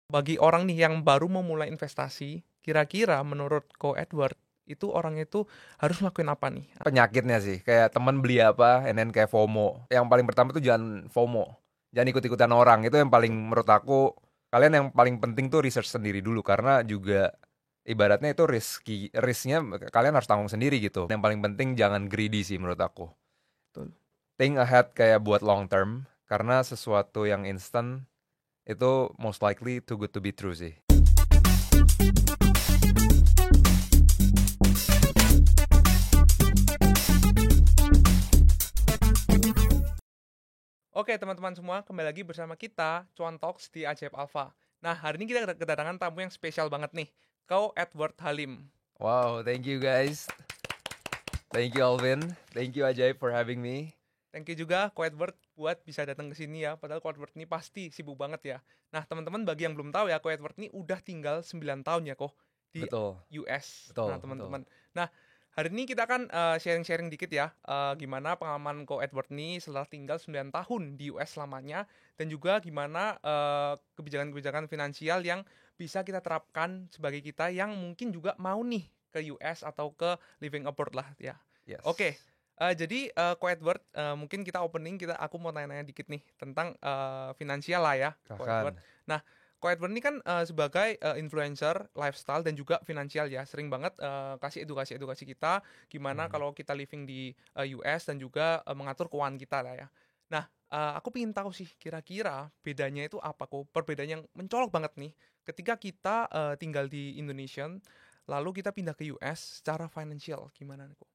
Bagi orang nih yang baru mau mulai investasi, kira-kira menurut Ko Edward, itu orang itu harus ngelakuin apa nih? Penyakitnya sih kayak temen beli apa and then kayak FOMO. Yang paling pertama tuh jangan FOMO, jangan ikut-ikutan orang. Itu yang paling menurut aku. Kalian yang paling penting tuh research sendiri dulu, karena juga ibaratnya itu risknya kalian harus tanggung sendiri gitu. Yang paling penting jangan greedy sih menurut aku. Betul. Think ahead kayak buat long term, karena sesuatu yang instant itu most likely too good to be true sih. Oke teman-teman semua, kembali lagi bersama kita, Cuan Talks di Ajaib Alpha. Nah, hari ini kita kedatangan tamu yang spesial banget nih, Ko Edward Halim. Wow, thank you guys. Thank you Alvin. Thank you Ajaib for having me. Thank you juga Ko Edward buat bisa datang ke sini ya, padahal Ko Edward ini pasti sibuk banget ya. Nah, teman-teman bagi yang belum tahu ya, Ko Edward ini udah tinggal 9 tahun ya, Ko, di Betul, US. betul, Nah, betul. teman-teman. Nah, hari ini kita akan sharing-sharing dikit ya, gimana pengalaman Ko Edward ini setelah tinggal 9 tahun di US lamanya, dan juga gimana kebijakan-kebijakan finansial yang bisa kita terapkan sebagai kita yang mungkin juga mau nih ke US atau ke living abroad lah ya. Yes. Oke, jadi Ko Edward, mungkin kita opening, aku mau tanya-tanya dikit nih tentang finansial lah ya, Ko Edward. Silahkan. Nah, Ko Edward ini kan sebagai influencer lifestyle dan juga finansial ya, sering banget kasih edukasi kita gimana kalau kita living di US dan juga mengatur keuangan kita lah ya. Nah, aku pengen tahu sih kira-kira bedanya itu apa kok? Perbedaan yang mencolok banget nih ketika kita tinggal di Indonesia, lalu kita pindah ke US secara financial gimana kok?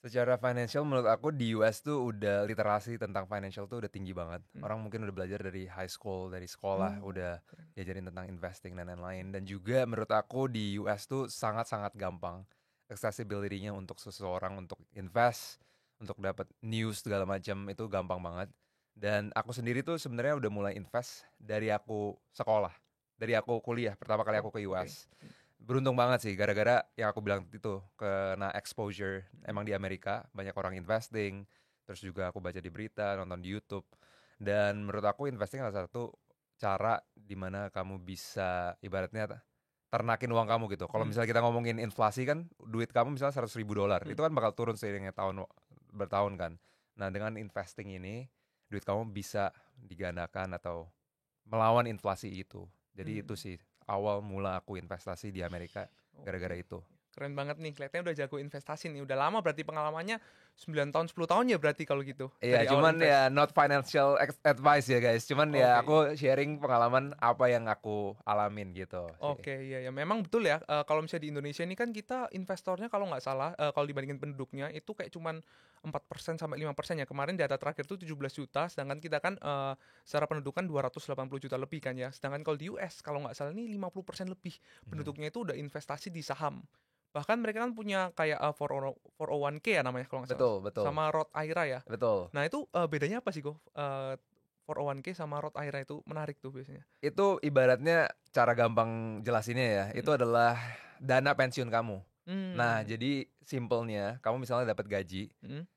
Secara financial menurut aku di US tuh udah literasi tentang financial tuh udah tinggi banget. Orang mungkin udah belajar dari high school, dari sekolah, Oh, udah keren. diajarin tentang investing dan lain-lain. Dan juga menurut aku di US tuh sangat-sangat gampang accessibility-nya untuk seseorang untuk invest, untuk dapat news segala macam itu gampang banget. Dan aku sendiri tuh sebenarnya udah mulai invest dari aku sekolah, dari aku kuliah pertama kali Oh, aku ke oke. US. Beruntung banget sih, gara-gara yang aku bilang itu, kena exposure. Emang di Amerika banyak orang investing, terus juga aku baca di berita, nonton di YouTube. Dan menurut aku investing adalah satu cara dimana kamu bisa ibaratnya ternakin uang kamu gitu. Kalau Hmm, misalnya kita ngomongin inflasi kan, duit kamu misalnya $100.000, hmm. itu kan bakal turun seiringnya tahun bertahun kan. Nah dengan investing ini, duit kamu bisa digandakan atau melawan inflasi itu. Jadi itu Hmm. sih awal mula aku investasi di Amerika gara-gara Oke. itu. Keren banget nih, kelihatannya udah jago investasi nih. Udah lama berarti pengalamannya 9 tahun, 10 tahun ya berarti kalau gitu Iya, dari awal cuman ya invest. not financial advice ya guys. Cuman ya Oke. aku sharing pengalaman apa yang aku alamin gitu sih. Oke, iya ya. Memang betul ya, kalau misalnya di Indonesia ini kan kita investornya kalau nggak salah, kalau dibandingin penduduknya itu kayak cuman 4% sampai 5% ya. Kemarin data terakhir tuh 17 juta, sedangkan kita kan secara pendudukan 280 juta lebih kan ya. Sedangkan kalau di US kalau nggak salah ini 50% lebih Mhm. penduduknya itu udah investasi di saham. Bahkan mereka kan punya kayak 401k ya namanya kalau nggak salah. Betul, betul. Sama Roth IRA ya. Betul. Nah itu bedanya apa sih kok? 401k sama Roth IRA itu menarik tuh biasanya. Itu ibaratnya cara gampang jelasinnya ya, itu Mm-mm. adalah dana pensiun kamu. Nah, Hmm. jadi simpelnya kamu misalnya dapat gaji, Mm-mm.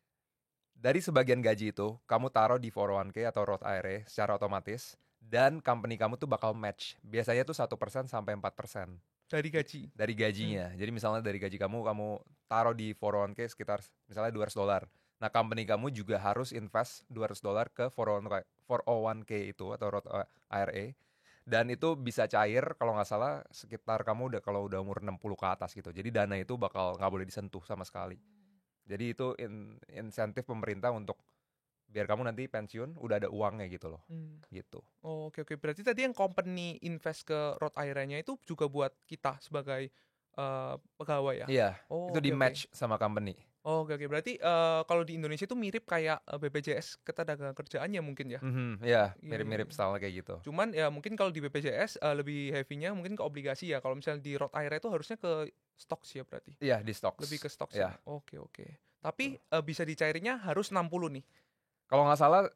dari sebagian gaji itu kamu taruh di 401k atau Roth IRA secara otomatis, dan company kamu tuh bakal match. Biasanya tuh 1% sampai 4% Dari gaji. dari Hmm. gajinya. Jadi misalnya dari gaji kamu taruh di 401k sekitar misalnya $200. Nah, company kamu juga harus invest $200 ke 401k itu atau Roth IRA. Dan itu bisa cair kalau nggak salah sekitar kamu udah kalau udah umur 60 ke atas gitu. Jadi dana itu bakal nggak boleh disentuh sama sekali. Jadi itu insentif pemerintah untuk biar kamu nanti pensiun udah ada uangnya gitu loh. Hmm. Gitu. Oh, oke oke. Berarti tadi yang company invest ke Roth IRA-nya itu juga buat kita sebagai pegawai ya? Iya, itu Oh, di oke oke. match sama company. Oh, oke oke. Berarti kalau di Indonesia itu mirip kayak BPJS Ketenagakerjaannya mungkin ya? Iya, Iya iya mirip-mirip iya. style kayak gitu. Cuman ya mungkin kalau di BPJS lebih heavy-nya mungkin ke obligasi ya. Kalau misalnya di Roth IRA itu harusnya ke stocks ya berarti. Iya, di Lebih stocks. ke stocks ya. Iya, Oke oke. Tapi betul. bisa dicairinnya harus 60 nih. Kalau nggak salah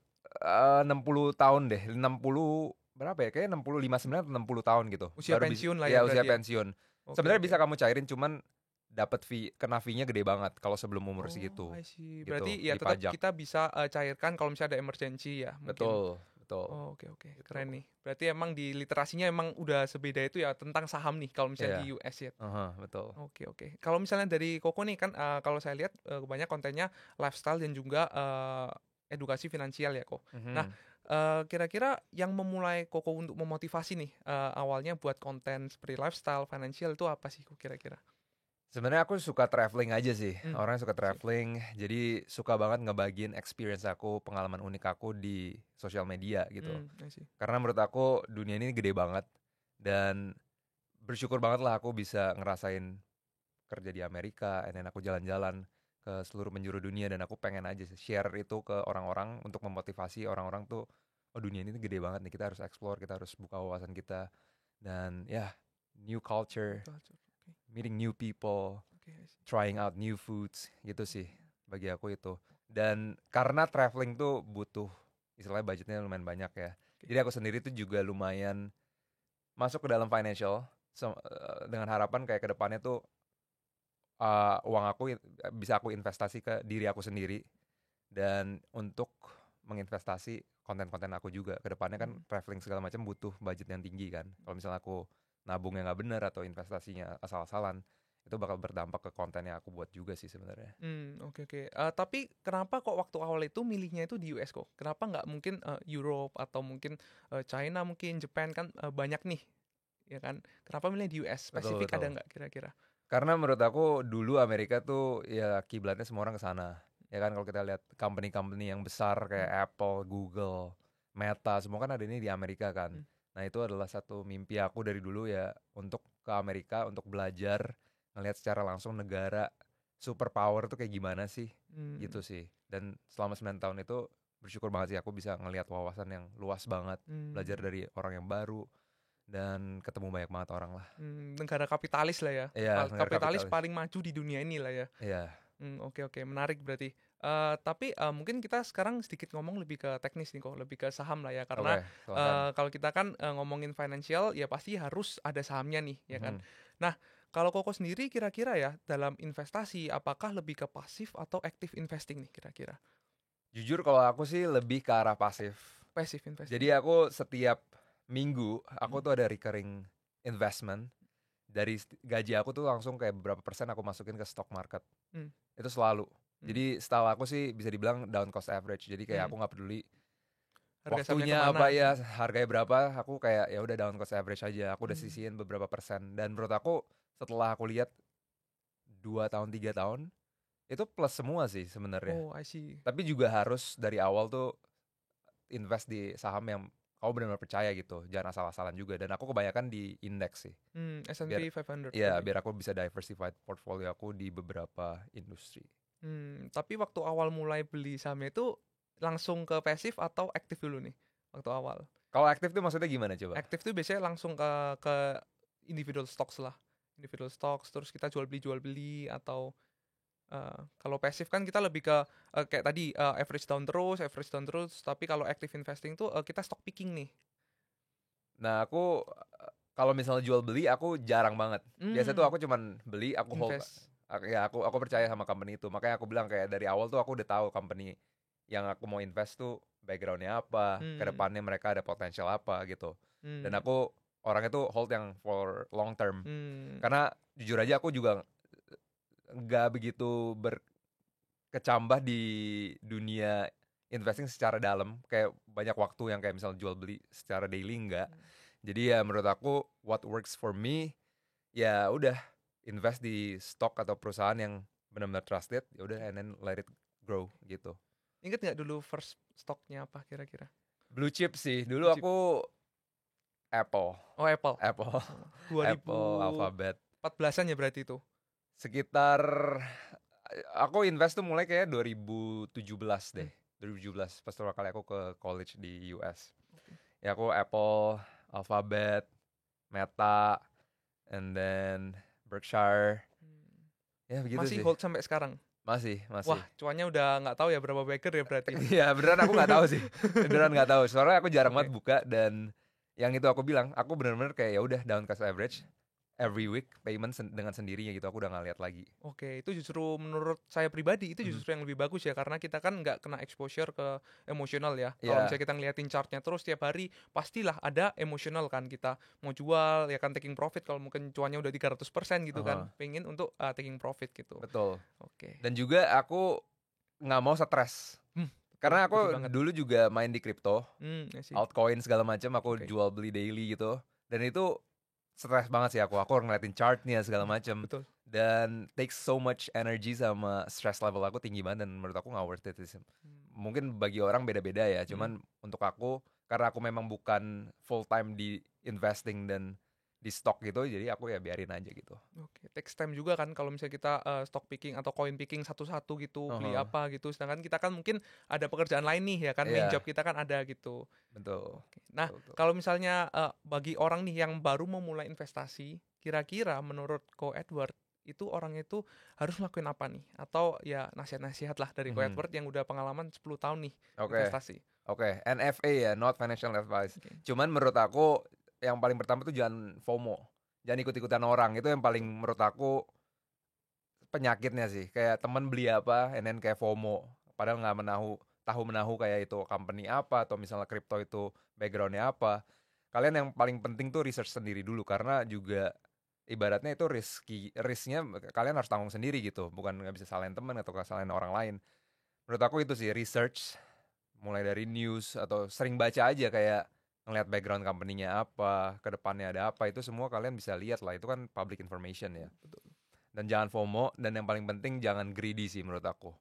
60 tahun deh, 60 berapa ya? Kayaknya 59 atau 60 tahun gitu. Usia Baru bisa pensiun lah ya ya usia berarti ya. pensiun. Oke Sebenarnya oke. bisa kamu cairin cuman dapat kena fee-nya gede banget kalau sebelum umur Oh, segitu. I see. Gitu, Berarti ya tetap dipajak. kita bisa cairkan kalau misalnya ada emergency ya, mungkin. Betul. betul. Oh, oke oke, Gitu. keren nih. Berarti emang di literasinya emang udah sebeda itu ya tentang saham nih kalau misalnya Iya. di US ya. Betul. Oke oke. Kalau misalnya dari Koko nih kan kalau saya lihat banyak kontennya lifestyle dan juga edukasi finansial ya Kok. Nah, Mhm. kira-kira yang memulai Koko untuk memotivasi nih awalnya buat konten seperti lifestyle, financial itu apa sih Kok kira-kira? Sebenarnya aku suka traveling aja sih, Hmm, orangnya suka I see. traveling, jadi suka banget ngebagiin experience aku, pengalaman unik aku di sosial media gitu. I see. Karena menurut aku dunia ini gede banget dan bersyukur banget lah aku bisa ngerasain kerja di Amerika, and then aku jalan-jalan ke seluruh penjuru dunia dan aku pengen aja sih share itu ke orang-orang untuk memotivasi orang-orang tuh, oh dunia ini tuh gede banget nih, kita harus explore, kita harus buka wawasan kita dan ya new culture, Culture. Oke. meeting new people, Oke, I see. trying out new foods gitu sih bagi aku itu. Dan karena traveling tuh butuh istilahnya budgetnya lumayan banyak ya. Oke. Jadi aku sendiri tuh juga lumayan masuk ke dalam financial dengan harapan kayak ke depannya tuh uang aku bisa aku investasi ke diri aku sendiri dan untuk menginvestasi konten-konten aku juga. Ke depannya kan Hmm. traveling segala macam butuh budget yang tinggi kan. Kalau misalnya aku nabungnya nggak bener atau investasinya asal-asalan, itu bakal berdampak ke konten yang aku buat juga sih sebenarnya. Oke oke. Tapi kenapa kok waktu awal itu milihnya itu di US kok? Kenapa nggak mungkin Europe atau mungkin China mungkin Japan kan banyak nih, ya kan? Kenapa milih di US? Betul Spesifik ada betul. nggak kira-kira? Karena menurut aku dulu Amerika tuh ya kiblatnya semua orang ke sana. Ya kan kalau kita lihat company-company yang besar Hmm, kayak Apple, Google, Meta, semua kan ada ini di Amerika kan. hmm, Nah, itu adalah satu mimpi aku dari dulu ya untuk ke Amerika untuk belajar ngelihat secara langsung negara superpower tuh kayak gimana sih hmm, gitu sih. Dan selama 9 tahun itu bersyukur banget sih aku bisa ngelihat wawasan yang luas banget, belajar hmm, dari orang yang baru dan ketemu banyak banget orang lah. Negara kapitalis lah ya. Iya, negara Kapitalis kapitalis. paling maju di dunia ini lah ya. Iya. Oke oke, menarik berarti. Tapi mungkin kita sekarang sedikit ngomong lebih ke teknis nih kok, lebih ke saham lah ya. Karena Oke, silakan. kalau kita kan ngomongin financial ya pasti harus ada sahamnya nih, ya kan. Mhm. Nah, kalau Koko sendiri kira-kira ya dalam investasi apakah lebih ke pasif atau active investing nih kira-kira? Jujur kalau aku sih lebih ke arah pasif. Passive investing. Jadi aku setiap minggu aku Hmm, tuh ada recurring investment dari gaji aku tuh langsung kayak beberapa persen aku masukin ke stock market. hmm, Itu selalu. hmm, Jadi style aku sih bisa dibilang down cost average. Jadi kayak hmm. aku nggak peduli Harga sahamnya waktunya kemana? apa ya, harganya berapa, aku kayak ya udah down cost average aja. Aku udah Hmm. sisihin beberapa persen dan menurut aku setelah aku lihat 2 tahun 3 tahun itu plus semua sih sebenarnya. Oh, I see. Tapi juga harus dari awal tuh invest di saham yang kamu benar-benar percaya gitu, jangan asal-asalan juga. Dan aku kebanyakan di indeks sih, biar S&P 500 ya berarti. biar aku bisa diversified portfolio aku di beberapa industri. Tapi waktu awal mulai beli sahamnya itu langsung ke pasif atau aktif dulu nih waktu awal? Kalau aktif tuh maksudnya gimana coba? Aktif tuh biasanya langsung ke individual stocks lah. Individual stocks terus kita jual beli atau kalau pasif kan kita lebih ke kayak tadi average down terus, tapi kalau active investing tuh kita stock picking nih. Nah aku kalau misalnya jual beli aku jarang banget. Biasa tuh Hmm, aku cuman beli, aku hold. invest. Ya aku percaya sama company itu. Makanya aku bilang kayak dari awal tuh aku udah tahu company yang aku mau invest tuh backgroundnya apa, Hmm, kedepannya mereka ada potensial apa gitu. Dan hmm, aku orangnya tuh hold yang for long term. hmm, Karena jujur aja aku juga nggak begitu berkecambah di dunia investing secara dalam. Kayak banyak waktu yang kayak misalnya jual beli secara daily enggak. Jadi ya menurut aku what works for me ya udah invest di stock atau perusahaan yang benar-benar trusted, ya udah and then let it grow gitu. Ingat nggak dulu first stocknya apa kira-kira? Blue chip sih, dulu Blue chip. aku Apple, Oh, Apple. Apple, Oh, 2000 Apple, Alphabet. 14-an ya berarti itu? Sekitar aku invest tuh mulai kayak 2017 Mmm, deh. 2017 pas pertama kali aku ke college di US. oke. Ya aku Apple, Alphabet, Meta, and then Berkshire. Mmm. Ya begitu Masih sih. hold sampai sekarang? Masih. Wah, cuannya udah nggak tahu ya berapa bagger ya berarti? Iya beneran aku nggak tahu sih. Beneran nggak tahu. Soalnya aku jarang Oke. banget buka dan yang itu aku bilang, aku bener-bener kayak ya udah down cost average. every week payment dengan sendirinya gitu, aku udah nggak lihat lagi. Oke, itu justru menurut saya pribadi itu Mhm. justru yang lebih bagus ya, karena kita kan nggak kena exposure ke emosional ya. Kalau Iya, misalnya kita ngeliatin chartnya terus tiap hari, pastilah ada emosional kan, kita mau jual ya kan, taking profit kalau mungkin cuannya udah 300% gitu kan, heeh, pengen untuk taking profit gitu. betul. Oke. Dan juga aku nggak mau stres. Betul Karena betul aku banget. dulu juga main di kripto, I see. altcoin segala macam, aku Oke. jual beli daily gitu. Dan itu stres banget sih aku. Aku ngeliatin chartnya segala macam. Betul. Dan takes so much energy, sama stress level aku tinggi banget, dan menurut aku nggak worth it sih. Mmm, Mungkin bagi orang beda-beda ya. mhm. Cuman untuk aku, karena aku memang bukan full time di investing dan di stock gitu, jadi aku ya biarin aja gitu. Oke, takes time juga kan kalau misalnya kita, stock picking atau coin picking satu-satu gitu, beli Heeh. apa gitu, sedangkan kita kan mungkin ada pekerjaan lain nih ya kan, main job Iya, kita kan ada gitu. betul. Oke. Nah, Betul, betul. kalau misalnya, bagi orang nih yang baru mau mulai investasi, kira-kira menurut Ko Edward, itu orang itu harus ngelakuin apa nih? Atau ya nasihat-nasihat lah dari Ko Mhm. Edward yang udah pengalaman 10 tahun nih Oke. investasi. Oke, NFA ya, not financial advice. Oke, Cuman menurut aku yang paling pertama tuh jangan FOMO, jangan ikut-ikutan orang. Itu yang paling betul. menurut aku penyakitnya sih. Kayak temen beli apa, and then kayak FOMO. Padahal nggak tahu menahu kayak itu company apa, atau misalnya kripto itu backgroundnya apa. Kalian yang paling penting tuh research sendiri dulu, karena juga ibaratnya itu risknya kalian harus tanggung sendiri gitu. Bukan nggak bisa salahin temen atau salahin orang lain. Menurut aku itu sih research, mulai dari news atau sering baca aja, kayak ngeliat background company-nya apa, ke depannya ada apa, itu semua kalian bisa lihat lah, itu kan public information ya. Betul Dan jangan FOMO, dan yang paling penting jangan greedy sih menurut aku.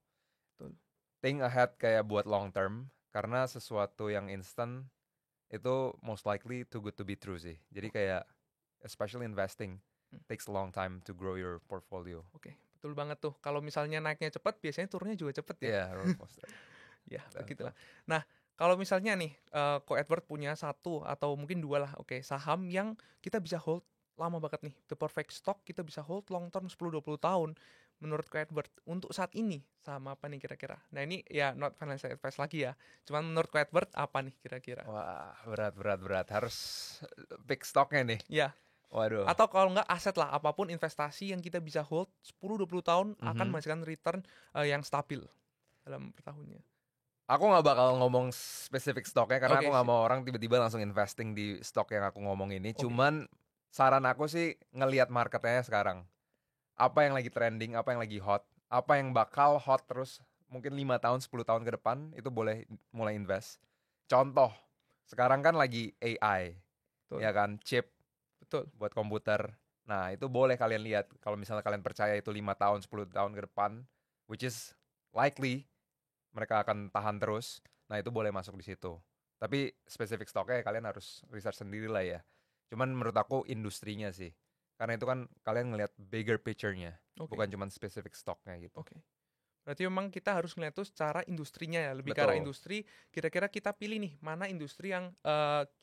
betul. Think ahead kayak buat long term, karena sesuatu yang instant itu most likely too good to be true sih. Jadi Oke, kayak especially investing mmm, takes a long time to grow your portfolio. oke, betul banget tuh. Kalau misalnya naiknya cepet, biasanya turunnya juga cepet ya? Iya, roller coaster. Ya, Betul. begitulah. Nah, kalau misalnya nih, Ko Edward punya satu atau mungkin 2 lah, oke, saham yang kita bisa hold lama banget nih, the perfect stock kita bisa hold long term 10-20 tahun. Menurut Ko Edward, untuk saat ini, saham apa nih kira-kira? Nah, ini ya not financial advice lagi ya, cuman menurut Ko Edward apa nih kira-kira? Wah, berat, berat, berat. Harus pick stocknya nih. Ya, Waduh. atau kalau nggak aset lah, apapun investasi yang kita bisa hold 10-20 tahun akan Mhm. menghasilkan return, yang stabil dalam per tahunnya. Aku nggak bakal ngomong spesifik stoknya, karena aku Oke, nggak sip. mau orang tiba-tiba langsung investing di stok yang aku ngomong ini. Oke, Cuman saran aku sih ngelihat marketnya sekarang. Apa yang lagi trending, apa yang lagi hot, apa yang bakal hot terus mungkin 5 tahun, 10 tahun ke depan, itu boleh mulai invest. Contoh, sekarang kan lagi AI, betul ya kan, chip betul. buat komputer. Nah, itu boleh kalian lihat kalau misalnya kalian percaya itu 5 tahun, 10 tahun ke depan, which is likely mereka akan tahan terus. Nah, itu boleh masuk di situ. Tapi spesifik stoknya kalian harus research sendiri lah ya. Cuman menurut aku industrinya sih. Karena itu kan kalian ngelihat bigger picture-nya, Oke bukan cuman spesifik stoknya gitu. oke. Berarti memang kita harus ngeliat tuh secara industrinya ya, lebih ke arah Betul. industri, kira-kira kita pilih nih, mana industri yang,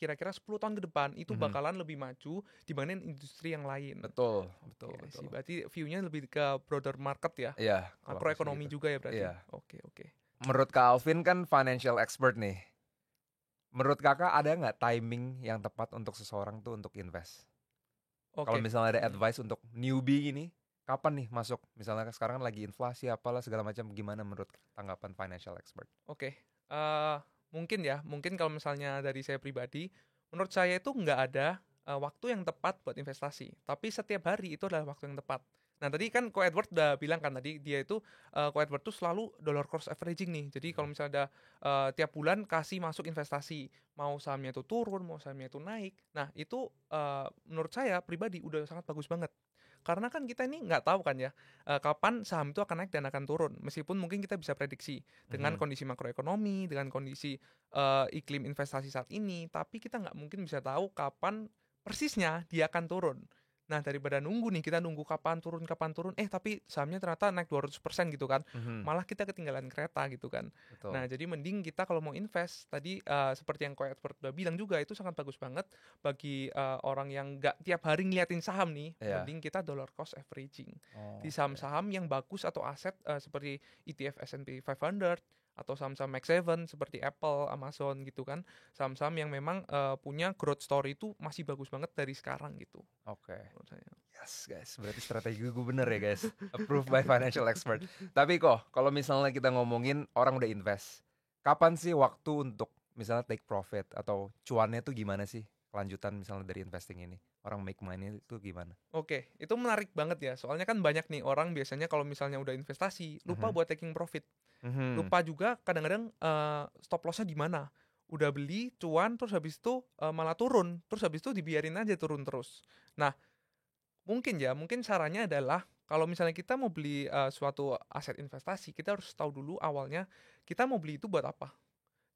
kira-kira 10 tahun ke depan itu Mhm. bakalan lebih maju dibanding industri yang lain. Betul, Oke, betul, I betul. see. Berarti view-nya lebih ke broader market ya, Iya, kalau aku sih makroekonomi gitu. juga ya berarti? Iya. Oke oke. Menurut Kak Alvin kan financial expert nih. Menurut Kakak ada nggak timing yang tepat untuk seseorang tuh untuk invest? Kalau Oke, misalnya ada advice untuk newbie ini, kapan nih masuk? Misalnya sekarang kan lagi inflasi apalah segala macam, gimana menurut tanggapan financial expert? oke, mungkin ya, mungkin kalau misalnya dari saya pribadi, menurut saya itu nggak ada, waktu yang tepat buat investasi, tapi setiap hari itu adalah waktu yang tepat. Nah, tadi kan Ko Edward udah bilang kan tadi, dia itu, Ko Edward tuh selalu dollar cost averaging nih. Jadi kalau Mhm. misalnya ada, tiap bulan kasih masuk investasi, mau sahamnya itu turun, mau sahamnya itu naik. Nah, itu, menurut saya pribadi udah sangat bagus banget. Karena kan kita ini nggak tahu kan ya, kapan saham itu akan naik dan akan turun. Meskipun mungkin kita bisa prediksi dengan Mhm. kondisi makroekonomi, dengan kondisi, iklim investasi saat ini, tapi kita nggak mungkin bisa tahu kapan persisnya dia akan turun. Nah, daripada nunggu nih, kita nunggu kapan turun, tapi sahamnya ternyata naik 200% gitu kan, Mhm. malah kita ketinggalan kereta gitu kan. Nah, Betul. jadi mending kita kalau mau invest tadi, seperti yang Ko Edward udah bilang juga, itu sangat bagus banget bagi, orang yang nggak tiap hari ngeliatin saham nih, Iya. mending kita dollar cost averaging. Di Oke. saham-saham yang bagus atau aset, seperti ETF S&P 500 atau saham-saham Max 7 seperti Apple, Amazon gitu kan. Saham-saham yang memang punya growth story itu masih bagus banget dari sekarang gitu Oke. menurut saya. Yes guys, berarti strategi gue bener ya guys. Approved by financial expert. Tapi kok, kalau misalnya kita ngomongin orang udah invest, kapan sih waktu untuk misalnya take profit atau cuannya tuh gimana sih? Kelanjutan misalnya dari investing ini, orang make money itu gimana? Oke, itu menarik banget ya. Soalnya kan banyak nih orang biasanya kalau misalnya udah investasi lupa Mhm. buat taking profit. Mhm. Lupa juga kadang-kadang stop loss-nya di mana. Udah beli cuan terus habis itu malah turun, terus habis itu dibiarin aja turun terus. Nah, mungkin sarannya adalah kalau misalnya kita mau beli suatu aset investasi, kita harus tahu dulu awalnya kita mau beli itu buat apa.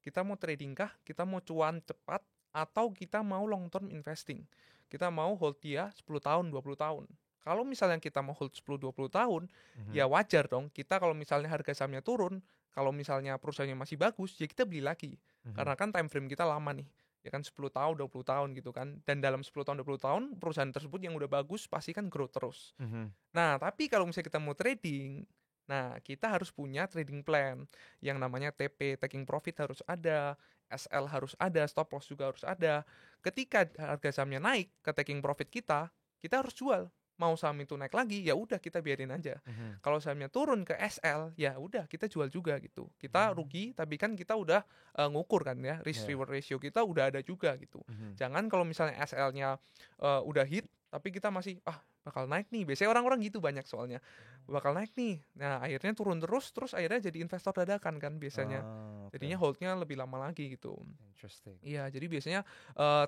Kita mau trading kah? Kita mau cuan cepat atau kita mau long term investing? Kita mau hold dia 10 tahun, 20 tahun. Kalau misalnya kita mau hold 10-20 tahun, Mhm. ya wajar dong. Kita kalau misalnya harga sahamnya turun, kalau misalnya perusahaannya masih bagus, ya kita beli lagi. Mhm. Karena kan time frame kita lama nih. Ya kan 10 tahun, 20 tahun gitu kan. Dan dalam 10 tahun, 20 tahun, perusahaan tersebut yang udah bagus pasti kan grow terus. Mhm. Nah, tapi kalau misalnya kita mau trading, nah kita harus punya trading plan yang namanya TP, taking profit harus ada, SL harus ada, stop loss juga harus ada. Ketika harga sahamnya naik ke taking profit kita harus jual. Mau saham itu naik lagi, ya udah kita biarin aja. Mhm. Kalau sahamnya turun ke SL, ya udah kita jual juga gitu. Kita rugi, tapi kan kita udah ngukur kan ya, risk Yeah. reward ratio kita udah ada juga gitu. Mhm. Jangan kalau misalnya SL-nya udah hit, tapi kita masih bakal naik nih. Biasanya orang-orang gitu banyak soalnya. Bakal naik nih. Nah, akhirnya turun terus akhirnya jadi investor dadakan kan biasanya. Oh, oke. Jadinya holdnya lebih lama lagi gitu. Interesting. Iya, jadi biasanya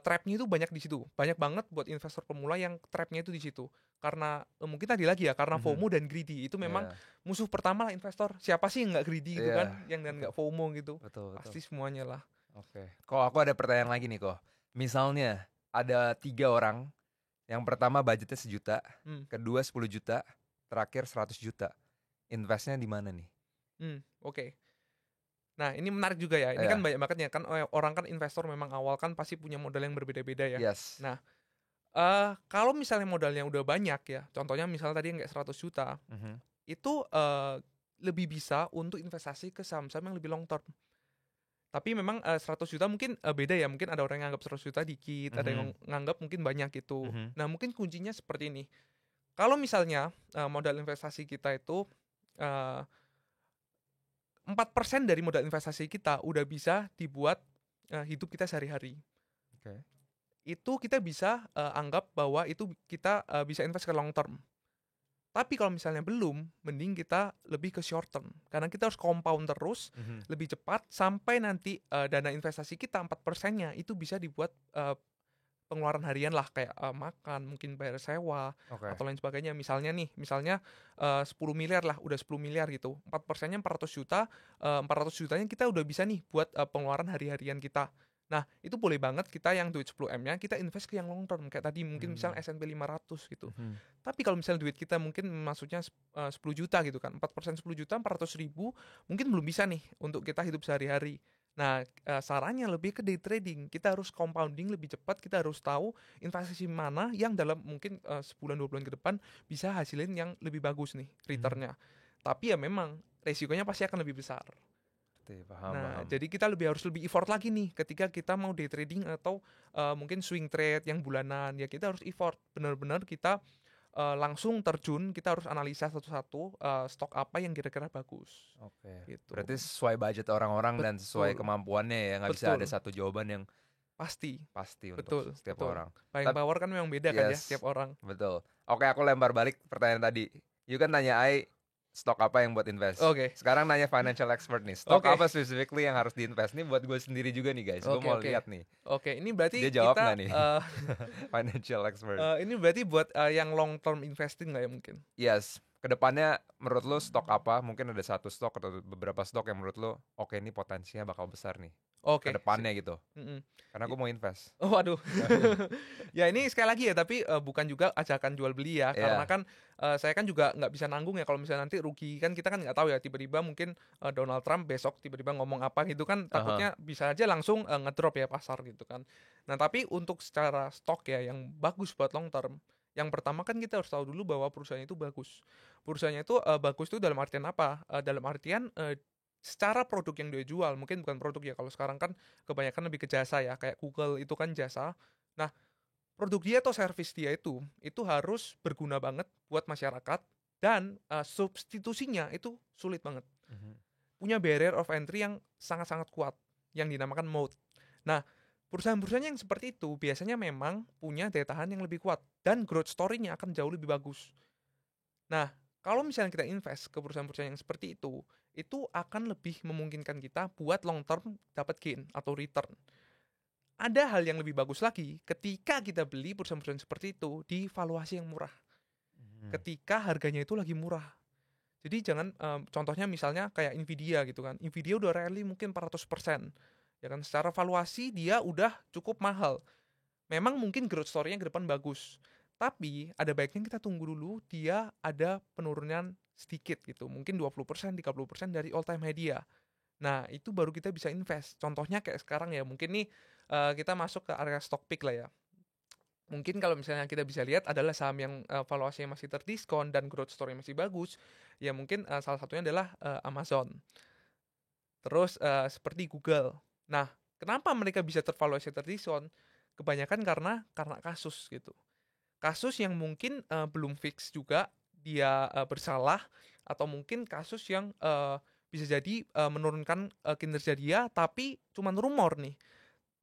trapnya itu banyak di situ. Banyak banget buat investor pemula yang trapnya itu di situ. Karena mungkin tadi lagi ya, karena Mhm. FOMO dan greedy. Itu memang Yeah. musuh pertama lah investor. Siapa sih yang nggak greedy gitu Iya, kan? Yang dan betul. nggak FOMO gitu. Betul, betul. Pasti semuanya lah. Oke. Kok aku ada pertanyaan lagi nih kok. Misalnya ada 3 orang, yang pertama budgetnya 1 juta, Hmm, kedua 10 juta, terakhir 100 juta. Investnya di mana nih? oke. Nah, ini menarik juga ya. Ini kan Iya. banyak banget ya kan orang kan investor memang awal kan pasti punya modal yang berbeda-beda ya. Yes. Nah, kalau misalnya modalnya udah banyak ya, contohnya misalnya tadi yang kayak 100 juta, Mhm. itu lebih bisa untuk investasi ke saham-saham yang lebih long term. Tapi memang 100 juta mungkin beda ya, mungkin ada orang yang nganggap 100 juta dikit, ada yang Mhm. nganggap mungkin banyak gitu. Mhm. Nah, mungkin kuncinya seperti ini. Kalau misalnya modal investasi kita itu eh, 4% dari modal investasi kita udah bisa dibuat hidup kita sehari-hari. Oke. Itu kita bisa anggap bahwa itu kita bisa invest ke long term. Tapi kalau misalnya belum, mending kita lebih ke short term. Karena kita harus compound terus, Mhm. lebih cepat, sampai nanti dana investasi kita 4%-nya itu bisa dibuat pengeluaran harian lah. Kayak makan, mungkin bayar sewa, Oke. atau lain sebagainya. Misalnya 10 miliar lah, udah 10 miliar gitu. 4%-nya 400 juta, 400 jutanya kita udah bisa nih buat pengeluaran hari-harian kita. Nah, itu boleh banget kita yang duit 10M-nya kita invest ke yang long term. Kayak tadi mungkin misalnya S&P 500 gitu. Mhm. Tapi kalau misalnya duit kita mungkin maksudnya 10 juta gitu kan. 4% 10 juta, 400 ribu, mungkin belum bisa nih untuk kita hidup sehari-hari. Nah, sarannya lebih ke day trading. Kita harus compounding lebih cepat, kita harus tahu investasi mana yang dalam mungkin sebulan 2 bulan ke depan bisa hasilin yang lebih bagus nih returnnya. Tapi ya memang resikonya pasti akan lebih besar. Ngerti, paham, Nah, paham. jadi kita harus lebih effort lagi nih ketika kita mau day trading atau mungkin swing trade yang bulanan. Ya kita harus effort, benar-benar kita langsung terjun, kita harus analisa satu-satu stok apa yang kira-kira bagus Oke. gitu. Berarti sesuai budget orang-orang dan sesuai Betul, kemampuannya ya, nggak bisa ada betul, satu jawaban yang pasti, pasti untuk betul, setiap betul. orang. Buying power kan memang beda kan ya Yes, setiap orang. betul. Oke, aku lempar balik pertanyaan tadi. You kan nanya Ai stok apa yang buat invest. Oke, Sekarang nanya financial expert nih. Stok oke, apa specifically yang harus diinvest nih buat gue sendiri juga nih guys. Gue oke, mau oke, lihat nih. oke. Ini berarti Dia jawab kita nggak nih? Financial expert. ini berarti buat yang long term investing nggak ya mungkin? Yes. Kedepannya menurut lo stok apa? Mungkin ada satu stok atau beberapa stok yang menurut lo oke ini potensinya bakal besar nih. Oke, sip. Kedepannya gitu. Mm-mm. Karena gue mau invest. Oh, waduh. Ya ini sekali lagi ya, tapi bukan juga ajakan jual beli ya, karena Iya. kan saya kan juga nggak bisa nanggung ya kalau misalnya nanti rugi kan kita kan nggak tahu ya tiba-tiba mungkin Donald Trump besok tiba-tiba ngomong apa gitu kan Aha. takutnya bisa aja langsung ngedrop ya pasar gitu kan. Nah tapi untuk secara stok ya yang bagus buat long term, yang pertama kan kita harus tahu dulu bahwa perusahaannya itu bagus. Perusahaannya itu bagus itu dalam artian apa? Dalam artian secara produk yang dia jual, mungkin bukan produk ya, kalau sekarang kan kebanyakan lebih ke jasa ya, kayak Google itu kan jasa. Nah, produk dia atau service dia itu harus berguna banget buat masyarakat dan, substitusinya itu sulit banget. Mhm. Punya barrier of entry yang sangat-sangat kuat, yang dinamakan moat. Nah, perusahaan-perusahaan yang seperti itu biasanya memang punya daya tahan yang lebih kuat dan growth story-nya akan jauh lebih bagus. Nah, kalau misalnya kita invest ke perusahaan-perusahaan yang seperti itu akan lebih memungkinkan kita buat long term dapat gain atau return. Ada hal yang lebih bagus lagi ketika kita beli perusahaan-perusahaan seperti itu di valuasi yang murah. Mhm. Ketika harganya itu lagi murah. Jadi jangan, contohnya misalnya kayak Nvidia gitu kan. Nvidia udah rally mungkin 400%. Ya kan, secara valuasi dia udah cukup mahal. Memang mungkin growth story-nya ke depan bagus. Tapi ada baiknya kita tunggu dulu dia ada penurunan sedikit gitu. Mungkin 20%, 30% dari all time high dia. Nah, itu baru kita bisa invest. Contohnya kayak sekarang ya, mungkin nih kita masuk ke area stock pick lah ya. Mungkin kalau misalnya kita bisa lihat adalah saham yang valuasinya masih terdiskon dan growth story masih bagus, ya mungkin salah satunya adalah Amazon. Terus seperti Google. Nah, kenapa mereka bisa tervaluasi terdiskon? Kebanyakan karena kasus gitu. Kasus yang mungkin belum fix juga dia bersalah, atau mungkin kasus yang bisa jadi menurunkan kinerja dia tapi cuman rumor nih.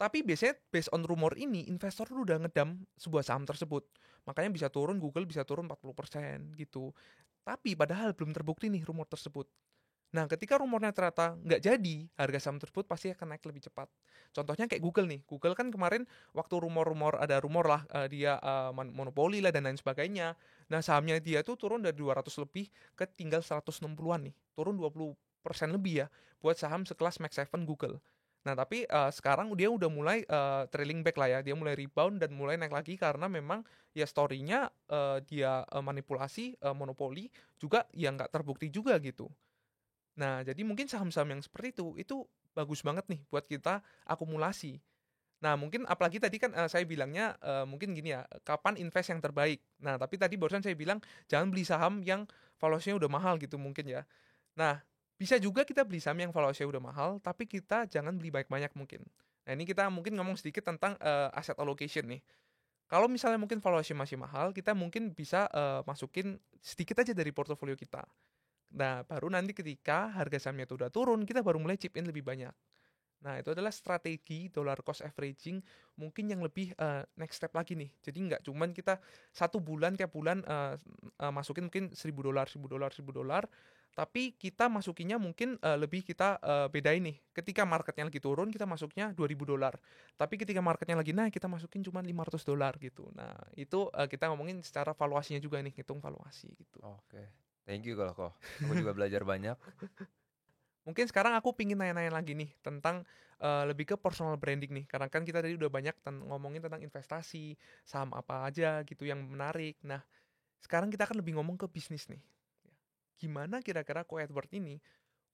Tapi biasanya based on rumor ini investor tuh udah ngedam sebuah saham tersebut. Makanya bisa turun, Google bisa turun 40% gitu. Tapi padahal belum terbukti nih rumor tersebut. Nah, ketika rumornya ternyata nggak jadi, harga saham tersebut pasti akan naik lebih cepat. Contohnya kayak Google nih. Google kan kemarin waktu ada rumor lah dia monopoli lah dan lain sebagainya. Nah, sahamnya dia tuh turun dari 200 lebih ke tinggal 160-an nih. Turun 20% lebih ya buat saham sekelas Max 7 Google. Nah, tapi sekarang dia udah mulai trailing back lah ya. Dia mulai rebound dan mulai naik lagi karena memang ya story-nya dia manipulasi, monopoli juga yang nggak terbukti juga gitu. Nah, jadi mungkin saham-saham yang seperti itu bagus banget nih buat kita akumulasi. Nah, mungkin apalagi tadi kan saya bilangnya mungkin gini ya, kapan invest yang terbaik. Nah, tapi tadi barusan saya bilang jangan beli saham yang valuasinya udah mahal gitu mungkin ya. Nah, bisa juga kita beli saham yang valuasinya udah mahal, tapi kita jangan beli banyak-banyak mungkin. Nah, ini kita mungkin ngomong sedikit tentang asset allocation nih. Kalau misalnya mungkin valuasi masih mahal, kita mungkin bisa masukin sedikit aja dari portofolio kita. Nah, baru nanti ketika harga sahamnya itu udah turun, kita baru mulai chip in lebih banyak. Nah, itu adalah strategi dollar cost averaging mungkin yang lebih next step lagi nih. Jadi nggak cuman kita satu bulan tiap bulan masukin mungkin $1.000, $1.000, $1.000, tapi kita masukinnya mungkin lebih kita bedain nih. Ketika marketnya lagi turun, kita masuknya $2.000. Tapi ketika marketnya lagi naik, kita masukin cuma $500 gitu. Nah, itu kita ngomongin secara valuasinya juga nih, hitung valuasi gitu. Oke. Thank you kalau kok. Aku juga belajar banyak. Mungkin sekarang aku pingin nanya-nanya lagi nih tentang lebih ke personal branding nih. Karena kan kita tadi udah banyak ngomongin tentang investasi, saham apa aja gitu yang menarik. Nah, sekarang kita akan lebih ngomong ke bisnis nih. Gimana kira-kira Ko Edward ini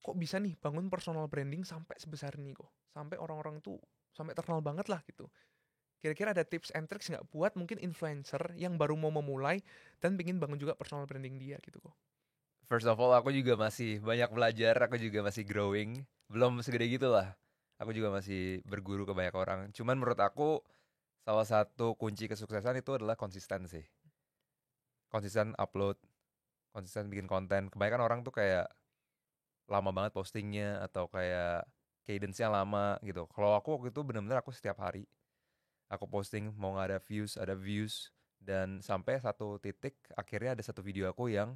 kok bisa nih bangun personal branding sampai sebesar ini kok? Sampai orang-orang tuh sampai terkenal banget lah gitu. Kira-kira ada tips and tricks nggak buat mungkin influencer yang baru mau memulai dan pengen bangun juga personal branding dia gitu kok? First of all, aku juga masih banyak belajar, aku juga masih growing. Belum segede gitu lah. Aku juga masih berguru ke banyak orang. Cuman menurut aku, salah satu kunci kesuksesan itu adalah konsisten sih. Konsisten upload, konsisten bikin konten. Kebanyakan orang tuh kayak lama banget postingnya atau kayak cadence-nya lama gitu. Kalau aku waktu itu bener-bener aku setiap hari aku posting, mau nggak ada views, dan sampai satu titik akhirnya ada satu video aku yang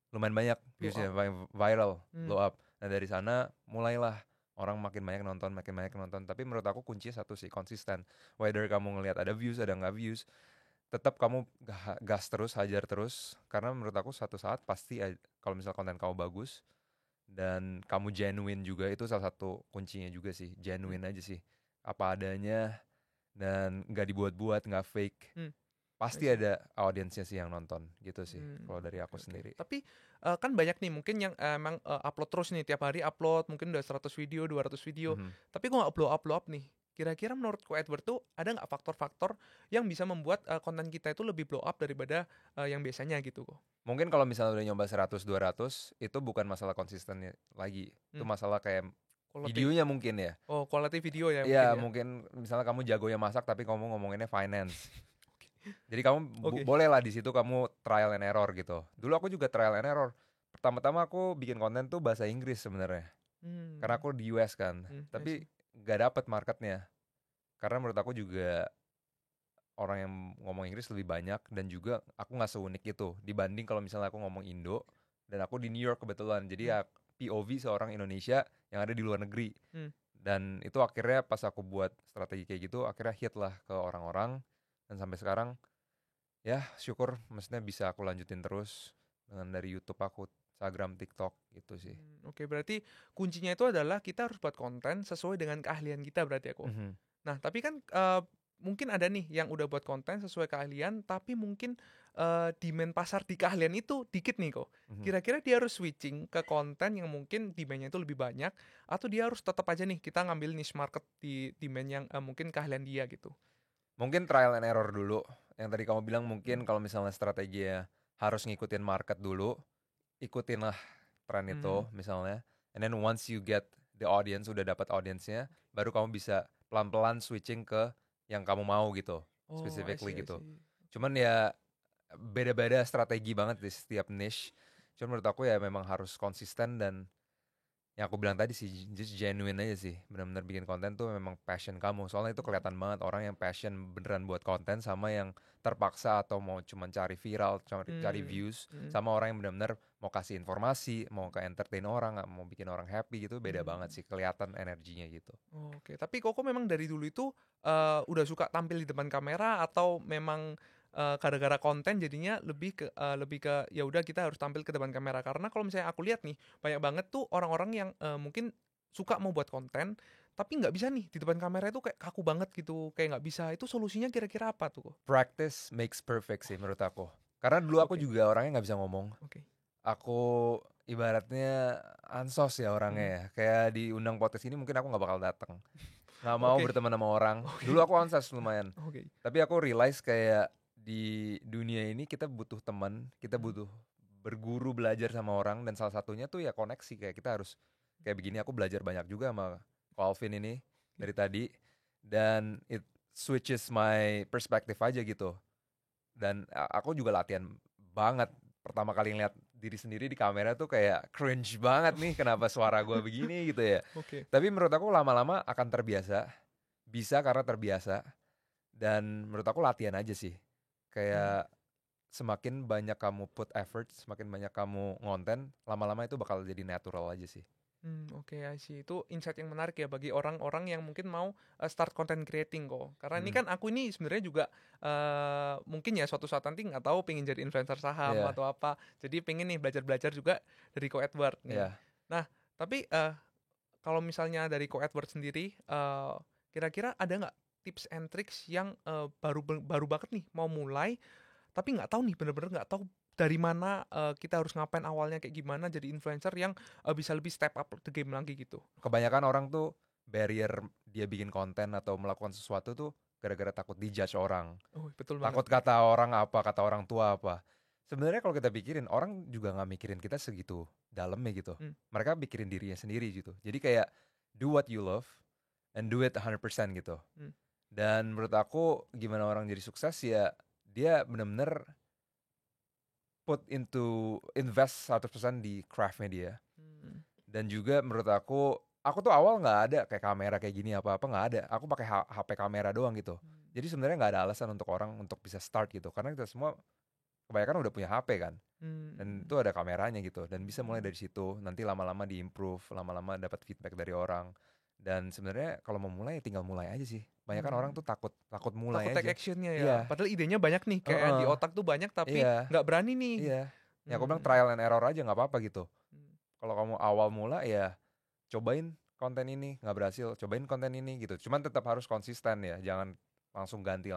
lumayan banyak Blow viewsnya, up. viral, Hmm. blow up. Nah dari sana mulailah orang makin banyak nonton, makin banyak nonton. Tapi menurut aku kuncinya satu sih, konsisten. Whether kamu ngelihat ada views, ada nggak views, tetap kamu gas terus, hajar terus. Karena menurut aku suatu saat pasti kalau misal konten kamu bagus dan kamu genuine juga, itu salah satu kuncinya juga sih. Hmm. Genuine aja sih, apa adanya, dan nggak dibuat-buat, nggak fake. Hmm. I Pasti see. ada audiensnya sih yang nonton gitu sih kalau dari Oke, aku oke. sendiri. Tapi kan banyak nih mungkin yang emang upload terus nih tiap hari upload, mungkin udah 100 video, 200 video. Mhm. Tapi kok nggak blow up nih. kira-kira menurut Ko Edward tuh ada nggak faktor-faktor yang bisa membuat konten kita itu lebih blow up daripada yang biasanya gitu kok? Mungkin kalau misalnya udah nyoba 100 200 itu bukan masalah konsistennya lagi. Itu Hmm, masalah kayak quality. videonya mungkin ya. Oh, quality video ya mungkin Iya, ya. mungkin misalnya kamu jagonya masak tapi kamu ngomonginnya finance. Oke. Jadi kamu Oke. boleh lah di situ kamu trial and error gitu. Dulu aku juga trial and error. Pertama-tama aku bikin konten tuh bahasa Inggris sebenarnya. Karena Hmm. aku di US kan. I Tapi see. gak dapet marketnya. Karena menurut aku juga orang yang ngomong Inggris lebih banyak dan juga aku nggak seunik itu dibanding kalau misalnya aku ngomong Indo dan aku di New York kebetulan. Jadi Hmm. ya POV seorang Indonesia yang ada di luar negeri. Hmm. Dan itu akhirnya pas aku buat strategi kayak gitu akhirnya hit lah ke orang-orang dan sampai sekarang ya syukur maksudnya bisa aku lanjutin terus dengan dari YouTube aku, Instagram, TikTok gitu sih. Oke, berarti kuncinya itu adalah kita harus buat konten sesuai dengan keahlian kita berarti aku. Mhm. Nah, tapi kan mungkin ada nih yang udah buat konten sesuai keahlian, tapi mungkin demand pasar di keahlian itu dikit nih kok. Mhm. Kira-kira dia harus switching ke konten yang mungkin demandnya itu lebih banyak, atau dia harus tetap aja nih kita ngambil niche market di demand yang mungkin keahlian dia gitu. Mungkin trial and error dulu. Yang tadi kamu bilang mungkin Hmm. kalau misalnya strateginya harus ngikutin market dulu, ikutinlah tren itu Hmm. misalnya. And then once you get the audience, udah dapat audiensnya, baru kamu bisa pelan-pelan switching ke yang kamu mau gitu, Oh, I specifically see, I gitu. see. Cuman ya beda-beda strategi banget di setiap niche. Cuman menurut aku ya memang harus konsisten dan yang aku bilang tadi sih just genuine aja sih, benar-benar bikin konten tuh memang passion kamu, soalnya itu kelihatan banget orang yang passion beneran buat konten sama yang terpaksa atau mau cuman cari viral, cari Hmm. views, Hmm. sama orang yang benar-benar mau kasih informasi, mau ke entertain orang, mau bikin orang happy gitu, beda banget sih, kelihatan energinya gitu. Oke, tapi Koko memang dari dulu itu udah suka tampil di depan kamera atau memang gara-gara konten jadinya lebih ke ya udah kita harus tampil ke depan kamera karena kalau misalnya aku lihat nih banyak banget tuh orang-orang yang mungkin suka mau buat konten tapi nggak bisa nih di depan kamera itu kayak kaku banget gitu kayak nggak bisa itu solusinya kira-kira apa tuh kok? Practice makes perfect sih menurut aku, karena dulu aku Oke, juga orangnya nggak bisa ngomong. oke. Aku ibaratnya ansos ya orangnya Mm, ya, kayak diundang podcast ini mungkin aku nggak bakal datang, nggak mau oke, berteman sama orang. oke, Dulu aku ansos lumayan, oke. tapi aku realize kayak di dunia ini kita butuh teman, kita Mm, butuh berguru belajar sama orang, dan salah satunya tuh ya koneksi. Kayak kita harus kayak begini, aku belajar banyak juga sama Ko Alvin ini dari tadi, dan it switches my perspective aja gitu. Dan aku juga latihan banget. Pertama kali ngeliat diri sendiri di kamera tuh kayak cringe banget nih, kenapa suara gue begini gitu ya. oke. Tapi menurut aku lama-lama akan terbiasa, bisa karena terbiasa. Dan menurut aku latihan aja sih. Mm. Kayak semakin banyak kamu put effort, semakin banyak kamu ngonten, lama-lama itu bakal jadi natural aja sih. Oke, I see. Itu insight yang menarik ya bagi orang-orang yang mungkin mau start content creating kok. Karena ini Hmm, kan aku ini sebenarnya juga mungkin ya suatu saat nanti nggak tahu pengen jadi influencer saham iya, atau apa. Jadi pengen nih belajar-belajar juga dari Ko Edward nih. iya. Nah, tapi kalau misalnya dari Ko Edward sendiri, kira-kira ada nggak tips and tricks yang baru banget nih mau mulai tapi nggak tahu nih, bener-bener nggak tahu dari mana, kita harus ngapain awalnya, kayak gimana jadi influencer yang, bisa lebih step up the game lagi gitu. Kebanyakan orang tuh barrier dia bikin konten atau melakukan sesuatu tuh gara-gara takut dijudge orang. Oh, betul banget. Takut kata orang apa, kata orang tua apa. Sebenarnya kalau kita pikirin, orang juga nggak mikirin kita segitu dalamnya gitu. Mmm, Mereka pikirin dirinya sendiri gitu. Jadi kayak do what you love and do it 100% gitu. mmm, Dan menurut aku gimana orang jadi sukses ya dia bener-bener invest 100% di craftnya dia. mmm, Dan juga menurut aku tuh awal nggak ada kayak kamera kayak gini apa-apa, nggak ada. Aku pakai HP kamera doang gitu. Jadi sebenarnya nggak ada alasan untuk orang untuk bisa start gitu. Karena kita semua kebanyakan udah punya HP kan. Dan mmm, itu ada kameranya gitu. Dan bisa mulai mmm, dari situ. Nanti lama-lama diimprove, lama-lama dapat feedback dari orang. Dan sebenarnya kalau mau mulai tinggal mulai aja sih. Banyak kan orang mmm. tuh takut mulai Takut take aja. action-nya ya, Iya, padahal idenya banyak nih, kayak di heeh, otak tuh banyak tapi iya, nggak berani nih. iya. Ya aku bilang Mmm, trial and error aja nggak apa-apa gitu. mmm, Kalau kamu awal mula ya cobain konten ini, nggak berhasil, cobain konten ini gitu. Cuman tetap harus konsisten ya, jangan langsung ganti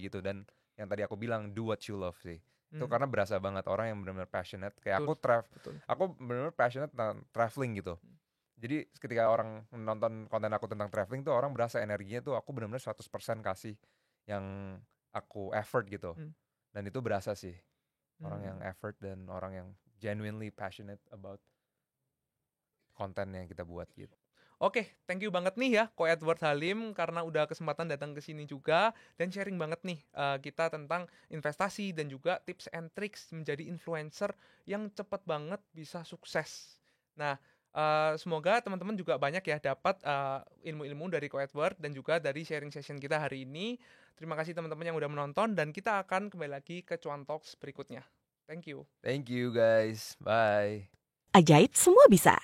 gitu. Dan yang tadi aku bilang do what you love sih. Itu mmm, karena berasa banget orang yang benar-benar passionate. Kayak betul, betul. aku benar-benar passionate tentang traveling gitu. Jadi ketika orang nonton konten aku tentang traveling tuh orang berasa energinya tuh aku benar-benar 100% kasih yang aku effort gitu. Hmm. Dan itu berasa sih. Orang yang Hmm. effort dan orang yang genuinely passionate about konten yang kita buat gitu. Oke, thank you banget nih ya Ko Edward Halim karena udah kesempatan datang ke sini juga dan sharing banget nih kita tentang investasi dan juga tips and tricks menjadi influencer yang cepet banget bisa sukses. Nah, semoga teman-teman juga banyak ya dapat ilmu-ilmu dari Ko Edward dan juga dari sharing session kita hari ini. Terima kasih teman-teman yang udah menonton dan kita akan kembali lagi ke Cuan Talks berikutnya. Thank you. Thank you guys. Bye. Ajaib semua bisa.